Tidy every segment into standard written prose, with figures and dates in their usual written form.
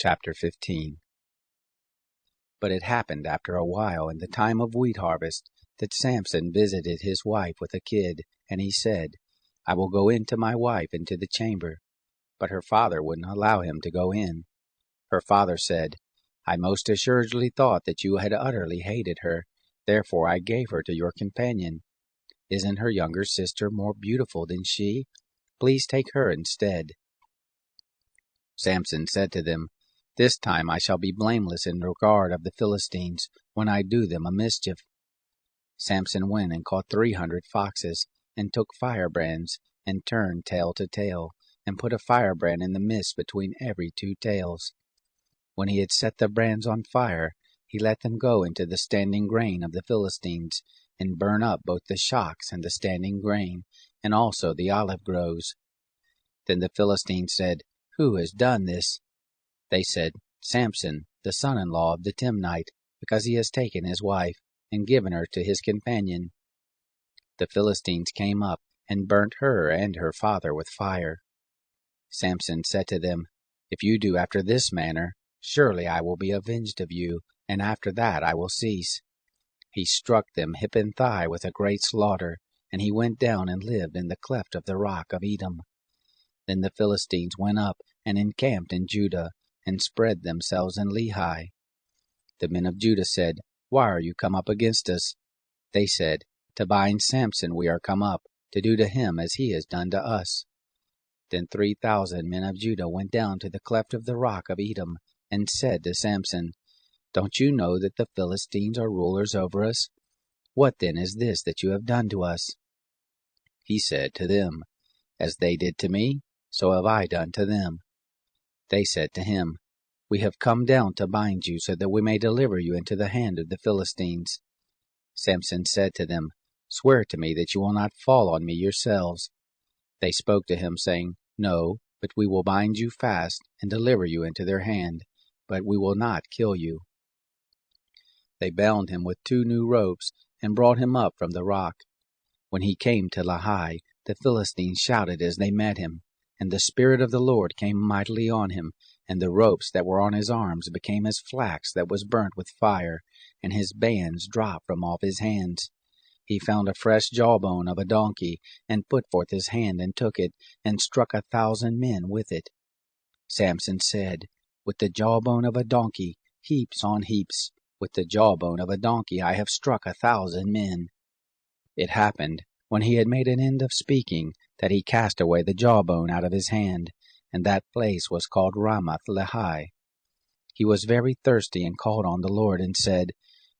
Chapter 15. But it happened after a while, in the time of wheat harvest, that Samson visited his wife with a kid, and he said, I will go in to my wife into the chamber. But her father wouldn't allow him to go in. Her father said, I most assuredly thought that you had utterly hated her, therefore I gave her to your companion. Isn't her younger sister more beautiful than she? Please take her instead. Samson said to them, This time I shall be blameless in regard of the Philistines, when I do them a mischief. Samson went and caught 300 foxes, and took firebrands, and turned tail to tail, and put a firebrand in the midst between every 2 tails. When he had set the brands on fire, he let them go into the standing grain of the Philistines, and burn up both the shocks and the standing grain, and also the olive groves. Then the Philistines said, Who has done this? They said, Samson, the son-in-law of the Timnite, because he has taken his wife, and given her to his companion. The Philistines came up, and burnt her and her father with fire. Samson said to them, If you do after this manner, surely I will be avenged of you, and after that I will cease. He struck them hip and thigh with a great slaughter, and he went down and lived in the cleft of the rock of Edom. Then the Philistines went up and encamped in Judah, and spread themselves in Lehi. The men of Judah said, Why are you come up against us? They said, To bind Samson we are come up, to do to him as he has done to us. Then 3,000 men of Judah went down to the cleft of the rock of Edom, and said to Samson, Don't you know that the Philistines are rulers over us? What then is this that you have done to us? He said to them, As they did to me, so have I done to them. They said to him, We have come down to bind you, so that we may deliver you into the hand of the Philistines. Samson said to them, Swear to me that you will not fall on me yourselves. They spoke to him, saying, No, but we will bind you fast, and deliver you into their hand, but we will not kill you. They bound him with 2 new ropes, and brought him up from the rock. When he came to Lehi, the Philistines shouted as they met him, and the Spirit of the Lord came mightily on him, and the ropes that were on his arms became as flax that was burnt with fire, and his bands dropped from off his hands. He found a fresh jawbone of a donkey, and put forth his hand and took it, and struck 1,000 men with it. Samson said, With the jawbone of a donkey, heaps on heaps, with the jawbone of a donkey I have struck 1,000 men. It happened, when he had made an end of speaking, that he cast away the jawbone out of his hand, and that place was called Ramath Lehi. He was very thirsty, and called on the Lord, and said,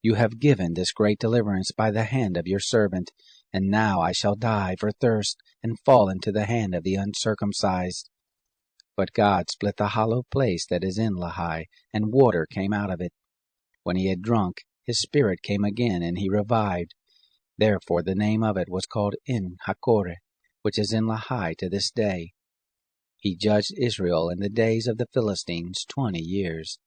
You have given this great deliverance by the hand of your servant, and now I shall die for thirst, and fall into the hand of the uncircumcised. But God split the hollow place that is in Lehi, and water came out of it. When he had drunk, his spirit came again, and he revived. Therefore the name of it was called En Hakkore, which is in Lehi to this day. He judged Israel in the days of the Philistines 20 years.